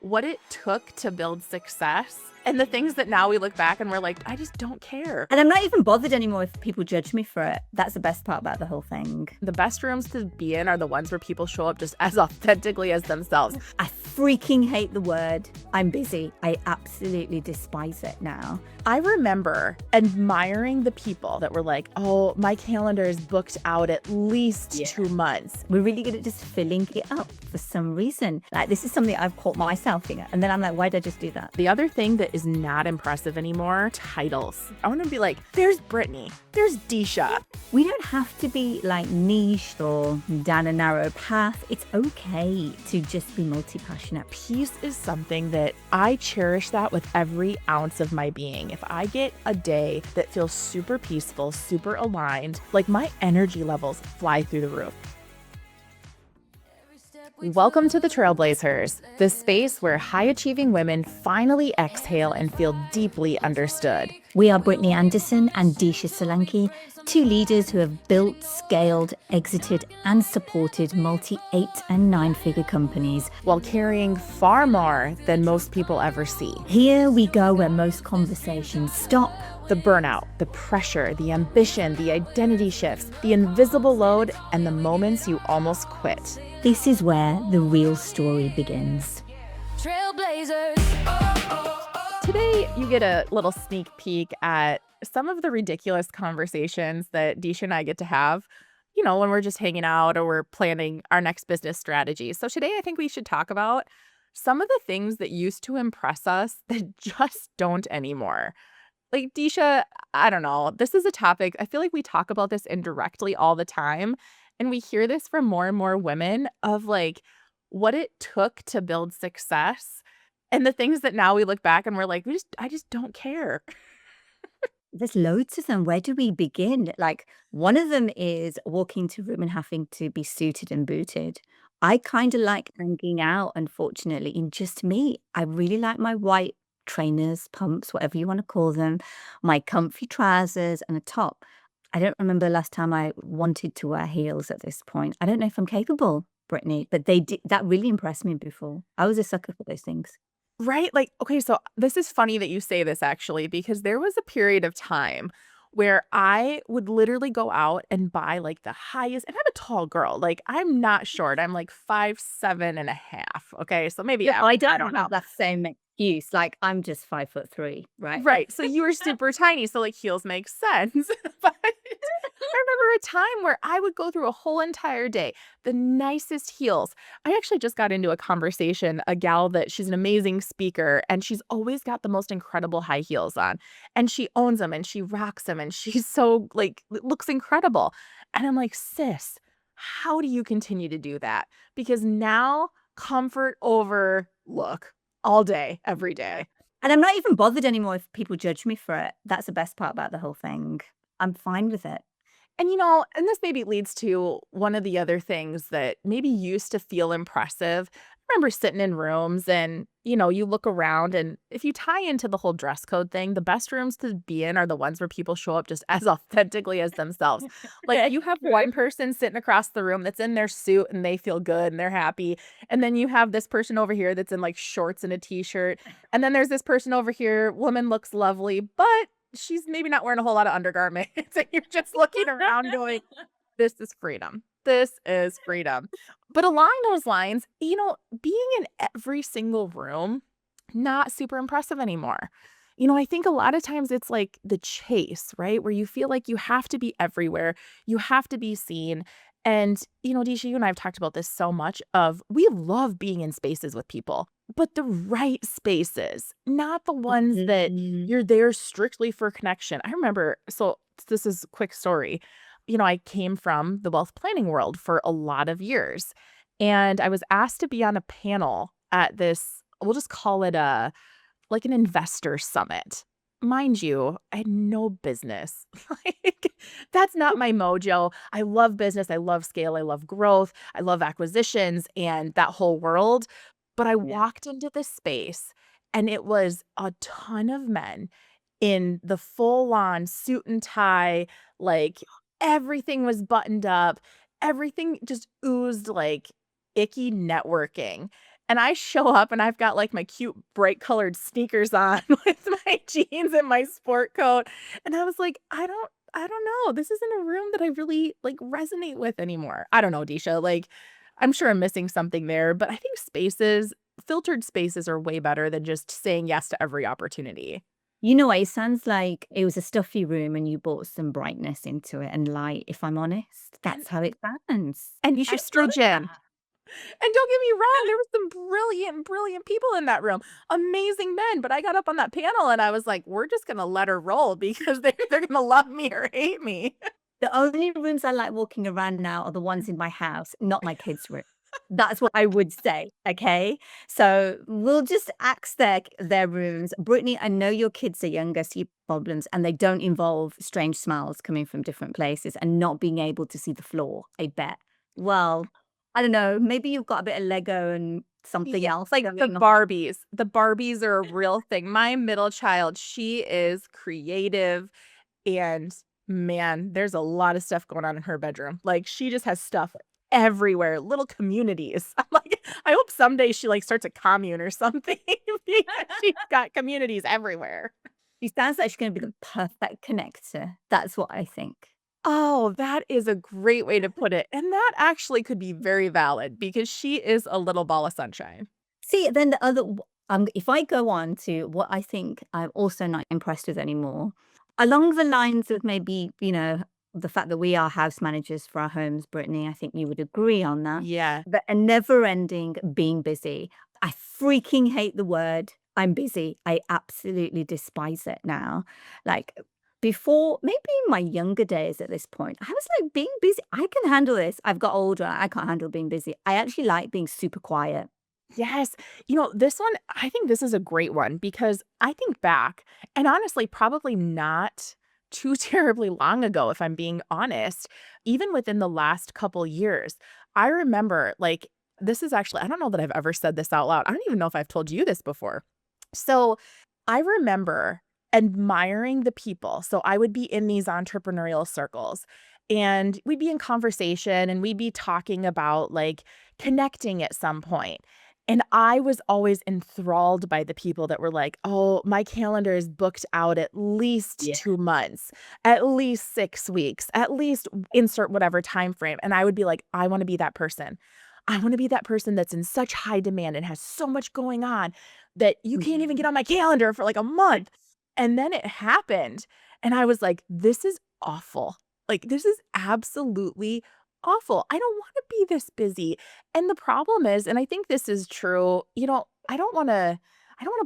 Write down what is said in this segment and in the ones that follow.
what it took to build success and the things that now we look back and we're like, I just don't care. And I'm not even bothered anymore if people judge me for it. That's the best part about the whole thing. The best rooms to be in are the ones where people show up just as authentically as themselves. I freaking hate the word I'm busy. I absolutely despise it now. I remember admiring the people that were like, oh, my calendar is booked out at least 2 months. We're really good at just filling it up for some reason. Like, this is something I've caught myself in. And then I'm like, why did I just do that? The other thing that is not impressive anymore, titles. I want to be like, there's Brittany, there's Disha. We don't have to be like niched or down a narrow path. It's okay to just be multi-passionate. Peace is something that I cherish that with every ounce of my being. If I get a day that feels super peaceful, super aligned, like my energy levels fly through the roof. Welcome to the Trailblazers, the space where high-achieving women finally exhale and feel deeply understood. We are Brittany Anderson and Disha Solanki, two leaders who have built, scaled, exited, and supported multi-8 and 9-figure companies while carrying far more than most people ever see. Here we go where most conversations stop. The burnout, the pressure, the ambition, the identity shifts, the invisible load, and the moments you almost quit. This is where the real story begins. Trailblazers. Today, you get a little sneak peek at some of the ridiculous conversations that Disha and I get to have, you know, when we're just hanging out or we're planning our next business strategy. So today, I think we should talk about some of the things that used to impress us that just don't anymore. Like, Disha, I don't know. This is a topic, I feel like we talk about this indirectly all the time. And we hear this from more and more women of like what it took to build success and the things that now we look back and we're like, I just don't care. There's loads of them. Where do we begin? Like, one of them is walking to a room and having to be suited and booted. I kind of like hanging out, unfortunately, in just me. I really like my white trainers, pumps, whatever you want to call them, my comfy trousers and a top. I don't remember the last time I wanted to wear heels at this point. I don't know if I'm capable, Brittany, but that really impressed me before. I was a sucker for those things. Right? Like, okay, so this is funny that you say this actually, because there was a period of time where I would literally go out and buy like the highest, and I'm a tall girl. Like, I'm not short. I'm like 5'7.5". Okay. So maybe I don't know. have that same excuse. Like, I'm just 5'3", right? Right. So you were super tiny. So like heels make sense. But I remember a time where I would go through a whole entire day, the nicest heels. I actually just got into a conversation, a gal that she's an amazing speaker and she's always got the most incredible high heels on and she owns them and she rocks them and she's so like, looks incredible. And I'm like, sis, how do you continue to do that? Because now comfort over look all day, every day. And I'm not even bothered anymore if people judge me for it. That's the best part about the whole thing. I'm fine with it. And, you know, and this maybe leads to one of the other things that maybe used to feel impressive. I remember sitting in rooms and, you know, you look around and if you tie into the whole dress code thing, the best rooms to be in are the ones where people show up just as authentically as themselves. Like you have one person sitting across the room that's in their suit and they feel good and they're happy. And then you have this person over here that's in like shorts and a t-shirt. And then there's this person over here, woman looks lovely, but she's maybe not wearing a whole lot of undergarments and you're just looking around going, this is freedom. This is freedom. But along those lines, you know, being in every single room, not super impressive anymore. You know, I think a lot of times it's like the chase, right? Where you feel like you have to be everywhere. You have to be seen. And, you know, Disha, you and I have talked about this so much of we love being in spaces with people, but the right spaces, not the ones that you're there strictly for connection. I remember, so this is a quick story. You know, I came from the wealth planning world for a lot of years, and I was asked to be on a panel at this, we'll just call it like an investor summit. Mind you, I had no business. Like, that's not my mojo. I love business. I love scale. I love growth. I love acquisitions and that whole world. But I walked into this space and it was a ton of men in the full on suit and tie, like everything was buttoned up. Everything just oozed like icky networking. And I show up and I've got like my cute bright colored sneakers on with my jeans and my sport coat. And I was like, I don't know. This isn't a room that I really like resonate with anymore. I don't know, Disha. Like, I'm sure I'm missing something there, but I think filtered spaces are way better than just saying yes to every opportunity. You know what? It sounds like it was a stuffy room and you brought some brightness into it and light, if I'm honest. And That's how it sounds. and I love estrogen. that. And don't get me wrong, there was some brilliant, brilliant people in that room, amazing men, but I got up on that panel and I was like, "We're just gonna let her roll because they're gonna love me or hate me." The only rooms I like walking around now are the ones in my house, not my kids' room. That's what I would say, okay? So we'll just axe their rooms. Brittany, I know your kids are younger, so your problems, and they don't involve strange smells coming from different places and not being able to see the floor, I bet. Well, I don't know, maybe you've got a bit of Lego and something Yeah, else like the going on. Barbies. The Barbies are a real thing. My middle child, she is creative and man, there's a lot of stuff going on in her bedroom. Like she just has stuff everywhere, little communities. I'm like, I hope someday she like starts a commune or something because she's got communities everywhere. She sounds like she's gonna be the perfect connector. That's what I think. Oh, that is a great way to put it. And that actually could be very valid because she is a little ball of sunshine. See, then if I go on to what I think I'm also not impressed with anymore, along the lines of maybe, the fact that we are house managers for our homes, Brittany, I think you would agree on that. Yeah. But a never ending being busy. I freaking hate the word I'm busy. I absolutely despise it now. Like before, maybe in my younger days at this point, I was like, being busy, I can handle this. I've got older, I can't handle being busy. I actually like being super quiet. Yes. This one, I think this is a great one because I think back and honestly, probably not too terribly long ago, if I'm being honest, even within the last couple years, I remember like, this is actually, I don't know that I've ever said this out loud. I don't even know if I've told you this before. So I remember admiring the people. So I would be in these entrepreneurial circles and we'd be in conversation and we'd be talking about like connecting at some point. And I was always enthralled by the people that were like, "Oh, my calendar is booked out at least Yeah. 2 months, at least 6 weeks, at least insert whatever time frame." And I would be like, "I wanna be that person. I wanna be that person that's in such high demand and has so much going on that you can't even get Mhm. on my calendar for, like, a month." And then it happened, and I was like, "This is awful. Like, this is absolutely awful. I don't wanna be this busy." And the problem is, and I think this is true, I don't wanna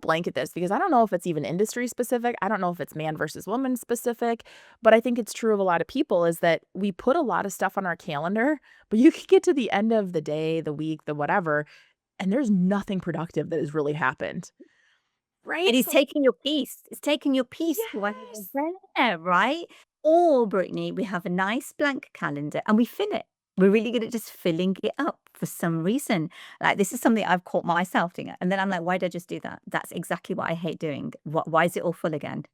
blanket this because I don't know if it's even industry specific. I don't know if it's man versus woman specific, but I think it's true of a lot of people is that we put a lot of stuff on our calendar, but you could get to the end of the day, the week, the whatever, and there's nothing productive that has really happened. It Right? is So taking your peace. It's taking your peace while yes. you're there, right? Or, Brittany, we have a nice blank calendar and we fill it. We're really good at just filling it up for some reason. Like this is something I've caught myself doing. And then I'm like, why did I just do that? That's exactly what I hate doing. Why is it all full again?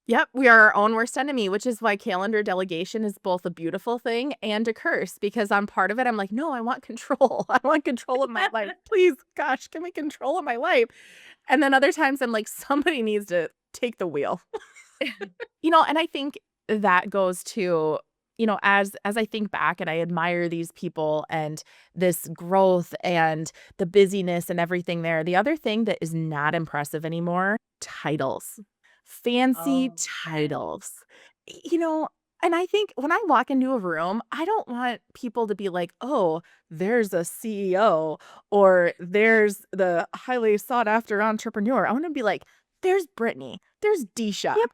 Yep, we are our own worst enemy, which is why calendar delegation is both a beautiful thing and a curse because on part of it, I'm like, no, I want control. I want control of my life. Please, gosh, give me control of my life. And then other times I'm like, somebody needs to take the wheel. And I think that goes to, as I think back and I admire these people and this growth and the busyness and everything there. The other thing that is not impressive anymore, titles. Fancy Oh, yeah. titles. You know, and I think when I walk into a room, I don't want people to be like, "Oh, there's a CEO or there's the highly sought after entrepreneur." I want to be like, "There's Brittany, there's Disha." Yep.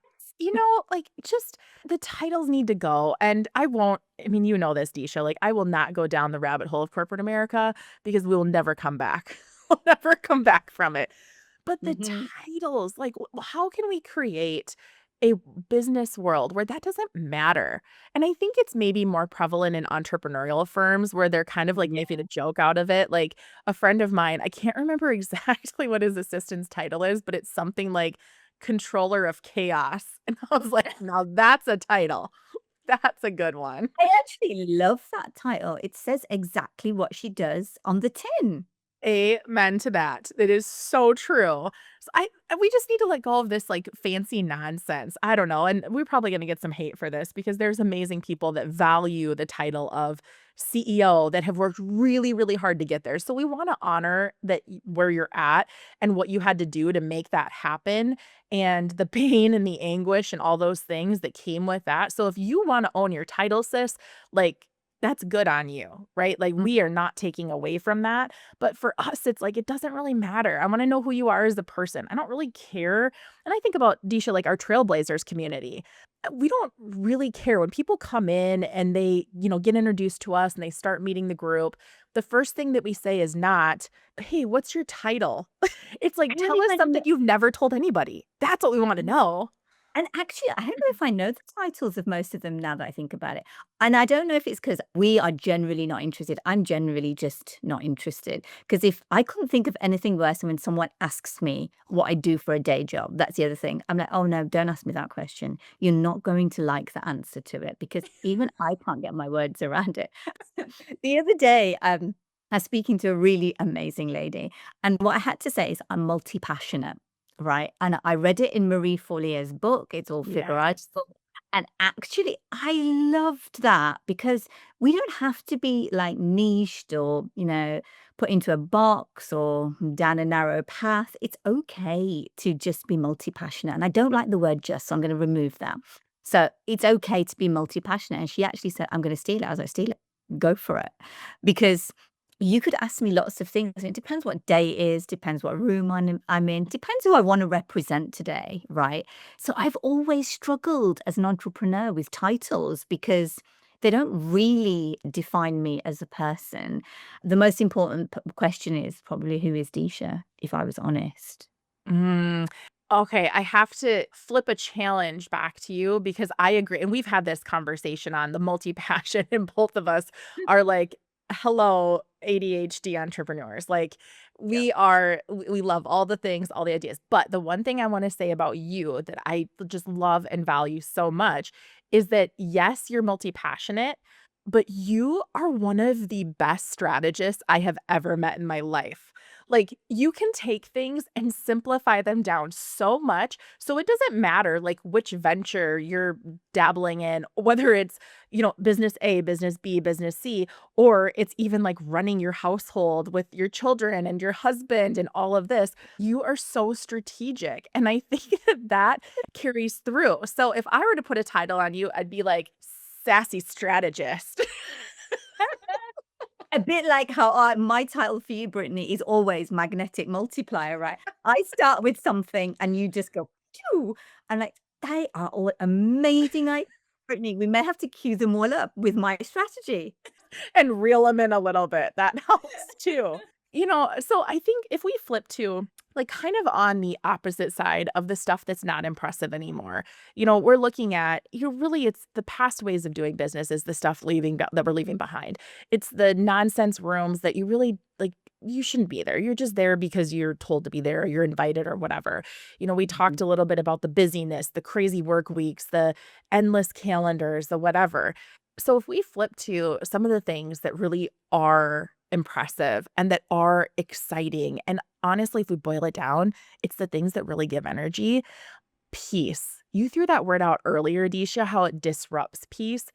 Like just the titles need to go. And I mean, you know this, Disha, like I will not go down the rabbit hole of corporate America because we will never come back. We'll never come back from it. But the Hmm. titles, like, how can we create a business world where that doesn't matter? And I think it's maybe more prevalent in entrepreneurial firms where they're kind of like Yeah. making a joke out of it. Like a friend of mine, I can't remember exactly what his assistant's title is, but it's something like controller of chaos. And I was like, now that's a title. That's a good one. I actually love that title. It says exactly what she does on the tin. Amen to that. It is so true. So we just need to let go of this like fancy nonsense. I don't know. And we're probably going to get some hate for this because there's amazing people that value the title of CEO that have worked really, really hard to get there. So we want to honor that where you're at and what you had to do to make that happen and the pain and the anguish and all those things that came with that. So if you want to own your title, sis, like that's good on you, right? Like Mm, we are not taking away from that, but for us, it's like, it doesn't really matter. I wanna know who you are as a person. I don't really care. And I think about, Disha, like our trailblazers community. We don't really care when people come in and they, get introduced to us and they start meeting the group. The first thing that we say is not, "Hey, what's your title?" It's like, I don't "Tell us even something you've never told anybody." That's what we wanna know. know. And actually, I don't know if I know the titles of most of them now that I think about it. And I don't know if it's because we are generally not interested. I'm generally just not interested. Because if I couldn't think of anything worse than when someone asks me what I do for a day job, that's the other thing. I'm like, oh no, don't ask me that question. You're not going to like the answer to it because even I can't get my words around it. The other day, I was speaking to a really amazing lady, and what I had to say is I'm multi-passionate. Right, and I read it in Marie Forleo's book, it's all Yes. figurative, and actually I loved that because we don't have to be, like, niched or, put into a box or down a narrow path. It's okay to just be multi-passionate, and I don't like the word "just," so I'm gonna remove that. So, it's okay to be multi-passionate, and she actually said, "I'm gonna steal it." I was like, "Steal it. Go for it." Because you could ask me lots of things. It depends what day it is, depends what room I'm in, depends who I want to represent today, right? So I've always struggled as an entrepreneur with titles because they don't really define me as a person. The most important question is probably who is Disha, if I was honest. Mm. Okay, I have to flip a challenge back to you because I agree, and we've had this conversation on the multi-passion, and both of us are like, "Hello, ADHD entrepreneurs." Like, Yep. we love all the things, all the ideas, but the one thing I wanna say about you that I just love and value so much is that, yes, you're multi-passionate, but you are one of the best strategists I have ever met in my life. Like, you can take things and simplify them down so much, so it doesn't matter, like, which venture you're dabbling in, whether it's, business A, business B, business C, or it's even, like, running your household with your children and your husband and all of this. You are so strategic, and I think that that carries through. So if I were to put a title on you, I'd be like, "Sassy strategist." A bit like how my title for you, Brittany, is always magnetic multiplier, right? I start with something and you just go, "Phew," and like, they are all amazing Brittany, we may have to queue them all up with my strategy. And reel them in a little bit, that helps too. So I think if we flip to, like, kind of on the opposite side of the stuff that's not impressive anymore, we're looking at, really it's the past ways of doing business is the stuff that we're leaving behind. It's the nonsense rooms that you really like, you shouldn't be there. You're just there because you're told to be there or you're invited or whatever. We Mhm. talked a little bit about the busyness, the crazy work weeks, the endless calendars, the whatever. So if we flip to some of the things that really are impressive and that are exciting, and honestly, if we boil it down, it's the things that really give energy. Peace. You threw that word out earlier, Disha, how it disrupts peace,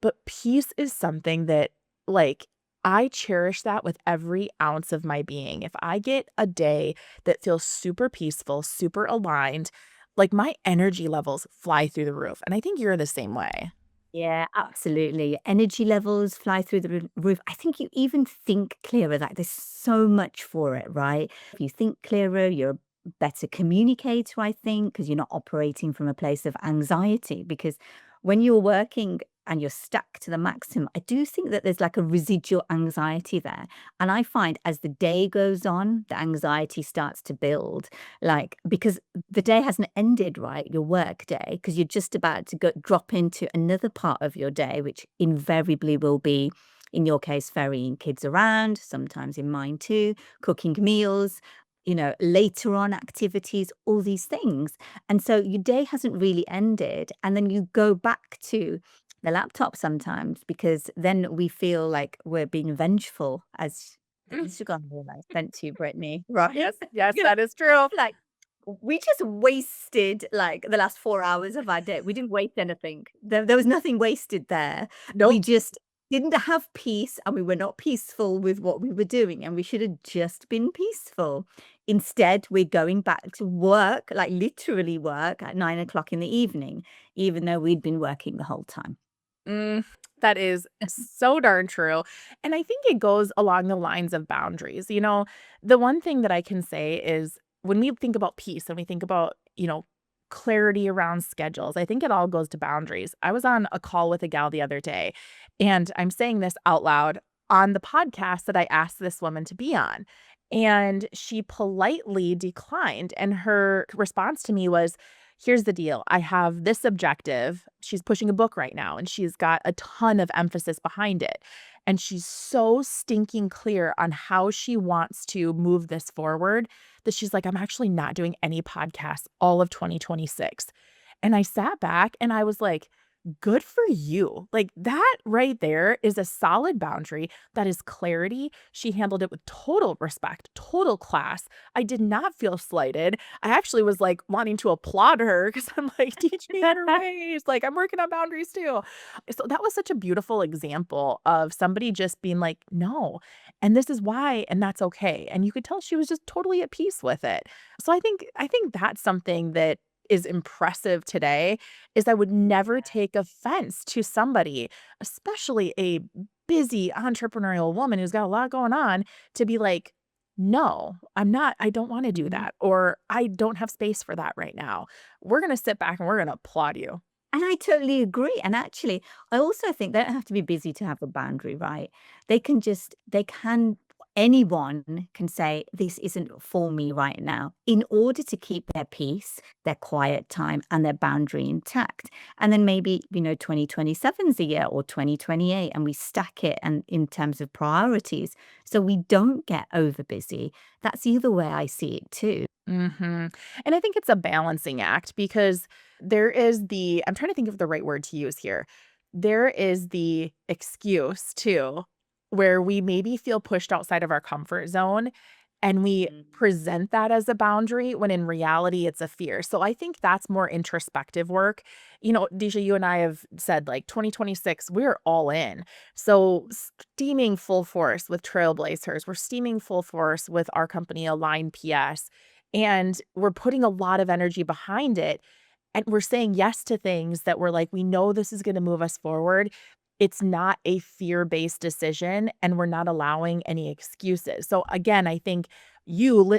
but peace is something that, like, I cherish that with every ounce of my being. If I get a day that feels super peaceful, super aligned, like my energy levels fly through the roof. And I think you're the same way. Yeah, absolutely. Energy levels fly through the roof. I think you even think clearer. Like there's so much for it, right? If you think clearer, you're a better communicator, I think, because you're not operating from a place of anxiety. Because when you're working and you're stuck to the maximum, I do think that there's like a residual anxiety there. And I find as the day goes on, the anxiety starts to build. Like, because the day hasn't ended, right? Your work day, because you're just about to drop into another part of your day, which invariably will be, in your case, ferrying kids around, sometimes in mine too, cooking meals, later on activities, all these things. And so your day hasn't really ended. And then you go back to the laptop sometimes because then we feel like we're being vengeful as This has gone all I sent to you, Brittany, right? Yes, yes, Yeah. that is true. Like, we just wasted, like, the last 4 hours of our day. We didn't waste anything. There was nothing wasted there. We Nope. just didn't have peace, and we were not peaceful with what we were doing, and we should have just been peaceful. Instead, we're going back to work, like, literally work at 9 o'clock in the evening, even though we'd been working the whole time. Mm, that is so darn true. And I think it goes along the lines of boundaries. The one thing that I can say is when we think about peace and we think about, clarity around schedules, I think it all goes to boundaries. I was on a call with a gal the other day, and I'm saying this out loud on the podcast that I asked this woman to be on. And she politely declined. And her response to me was, here's the deal. I have this objective. She's pushing a book right now, and she's got a ton of emphasis behind it. And she's so stinking clear on how she wants to move this forward that she's like, I'm actually not doing any podcasts all of 2026. And I sat back and I was like, good for you. Like that right there is a solid boundary. That is clarity. She handled it with total respect, total class. I did not feel slighted. I actually was like wanting to applaud her because I'm like, teach me better ways. Like I'm working on boundaries too. So that was such a beautiful example of somebody just being like, no, and this is why, and that's okay. And you could tell she was just totally at peace with it. So I think that's something that is impressive today is I would never take offense to somebody, especially a busy entrepreneurial woman who's got a lot going on, to be like, no, I don't want to do Mhm. that, or I don't have space for that right now. We're going to sit back and we're going to applaud you. And I totally agree. And actually, I also think they don't have to be busy to have a boundary, right? Anyone can say, this isn't for me right now, in order to keep their peace, their quiet time, and their boundary intact. And then maybe, 2027's a year or 2028, and we stack it and in terms of priorities. So we don't get over busy. That's the other way I see it too. Mhm. And I think it's a balancing act because there is I'm trying to think of the right word to use here. There is the excuse too, where we maybe feel pushed outside of our comfort zone and we present that as a boundary when in reality it's a fear. So I think that's more introspective work. Disha, you and I have said like 2026, we're all in. So steaming full force with Trailblazers, we're steaming full force with our company Align PS, and we're putting a lot of energy behind it. And we're saying yes to things that we're like, we know this is going to move us forward. It's not a fear-based decision, and we're not allowing any excuses. So again, I think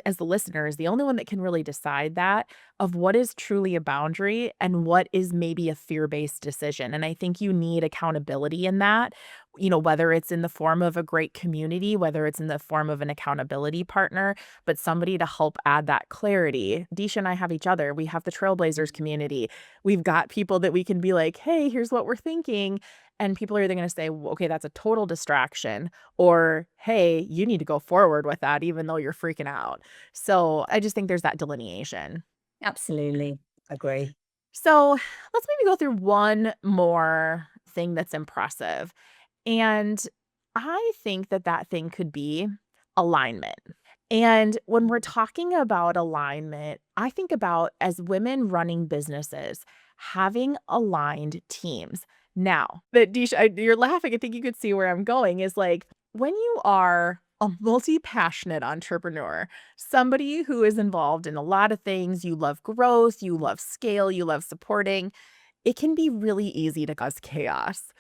as the listener is the only one that can really decide that of what is truly a boundary and what is maybe a fear-based decision. And I think you need accountability in that, whether it's in the form of a great community, whether it's in the form of an accountability partner, but somebody to help add that clarity. Disha and I have each other. We have the Trailblazers community. We've got people that we can be like, hey, here's what we're thinking. And people are either going to say, "Well, okay, that's a total distraction," or, hey, you need to go forward with that, even though you're freaking out. So I just think there's that delineation. Absolutely. Agree. So let's maybe go through one more thing that's impressive. And I think that thing could be alignment. And when we're talking about alignment, I think about as women running businesses, having aligned teams. Now, but Disha, you're laughing. I think you could see where I'm going is like when you are a multi passionate entrepreneur, somebody who is involved in a lot of things, you love growth, you love scale, you love supporting, it can be really easy to cause chaos.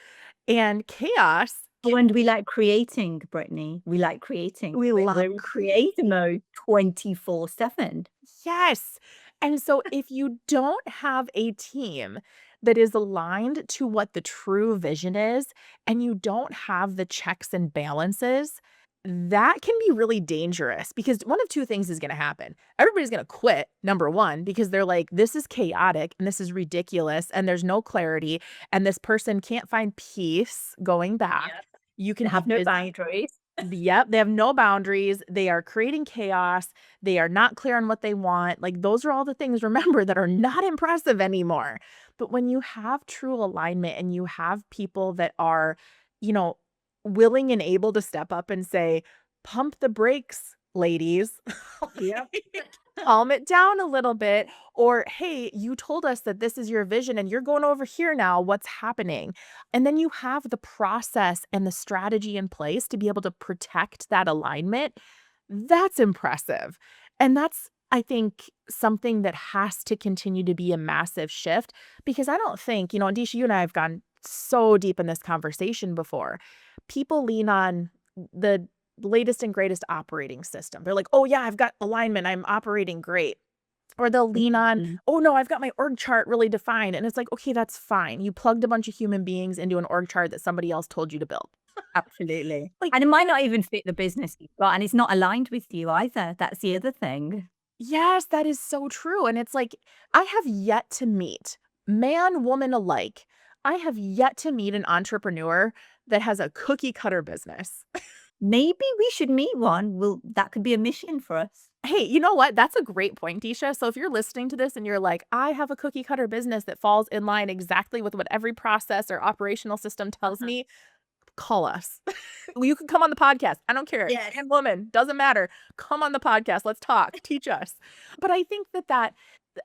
And chaos When we like creating, Brittany, we like creating. we love We're in creator mode 24/7. yes. And so if you don't have a team that is aligned to what the true vision is, and you don't have the checks and balances, that can be really dangerous because one of two things is going to happen. Everybody's going to quit, number one, because they're like, this is chaotic and this is ridiculous and there's no clarity and this person can't find peace going back. Yep. You They can have be no busy. boundaries. Yep, they have no boundaries. They are creating chaos. They are not clear on what they want. Like those are all the things, remember, that are not impressive anymore. But when you have true alignment and you have people that are, you know, willing and able to step up and say, pump the brakes, ladies. Yep. Calm it down a little bit. Or, hey, you told us that this is your vision and you're going over here now. What's happening? And then you have the process and the strategy in place to be able to protect that alignment. That's impressive. And that's, I think, something that has to continue to be a massive shift because I don't think, and Disha, you and I have gone so deep in this conversation before. People lean on the latest and greatest operating system. They're like, oh, yeah, I've got alignment. I'm operating great. Or they'll lean on, Mhm. oh, no, I've got my org chart really defined. And it's like, okay, that's fine. You plugged a bunch of human beings into an org chart that somebody else told you to build. Absolutely. Like, And it might not even fit the business you've got, and it's not aligned with you either. That's the other thing. yes, that is so true. And it's like, I have yet to meet, man, woman alike, I have yet to meet an entrepreneur that has a cookie cutter business. Maybe we should meet one. That could be a mission for us. Hey, you know what? That's a great point, Disha. So if you're listening to this and you're like, I have a cookie cutter business that falls in line exactly with what every process or operational system tells me, call us. You can come on the podcast. I don't care. Yes. Man, woman, doesn't matter. Come on the podcast. Let's talk. Teach us. But I think that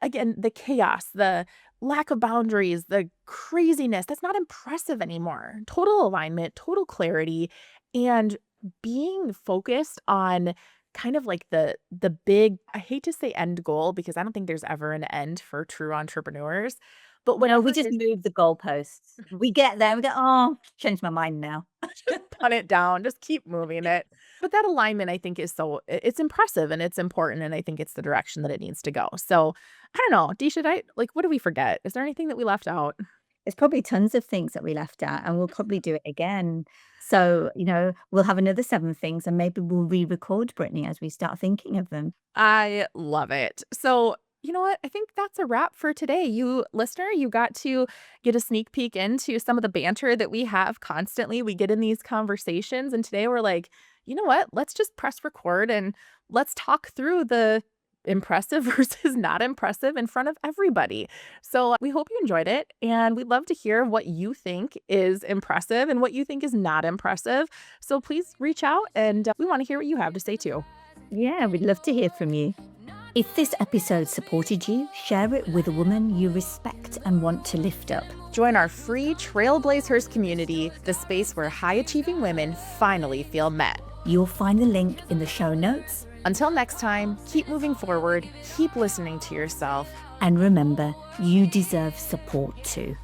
again, the chaos, the lack of boundaries, the craziness, that's not impressive anymore. Total alignment, total clarity, and being focused on kind of like the big, I hate to say end goal because I don't think there's ever an end for true entrepreneurs. But No, whenever we it just is, move the goalposts. We get there, we go, "Oh, changed my mind now." put it down, just keep moving it. But that alignment, I think, is it's impressive and it's important. And I think it's the direction that it needs to go. So I don't know. Dee, what did we forget? Is there anything that we left out? There's probably tons of things that we left out, and we'll probably do it again. So, we'll have another 7 things, and maybe we'll re-record, Brittany, as we start thinking of them. I love it. So, you know what? I think that's a wrap for today. You listener, you got to get a sneak peek into some of the banter that we have constantly. We get in these conversations, and today we're like, you know what? Let's just press record and let's talk through the impressive versus not impressive in front of everybody. So, we hope you enjoyed it, and we'd love to hear what you think is impressive and what you think is not impressive. So, please reach out, and we want to hear what you have to say too. Yeah, we'd love to hear from you. If this episode supported you, share it with a woman you respect and want to lift up. Join our free Trailblazers community, the space where high-achieving women finally feel met. You'll find the link in the show notes. Until next time, keep moving forward, keep listening to yourself. And remember, you deserve support too.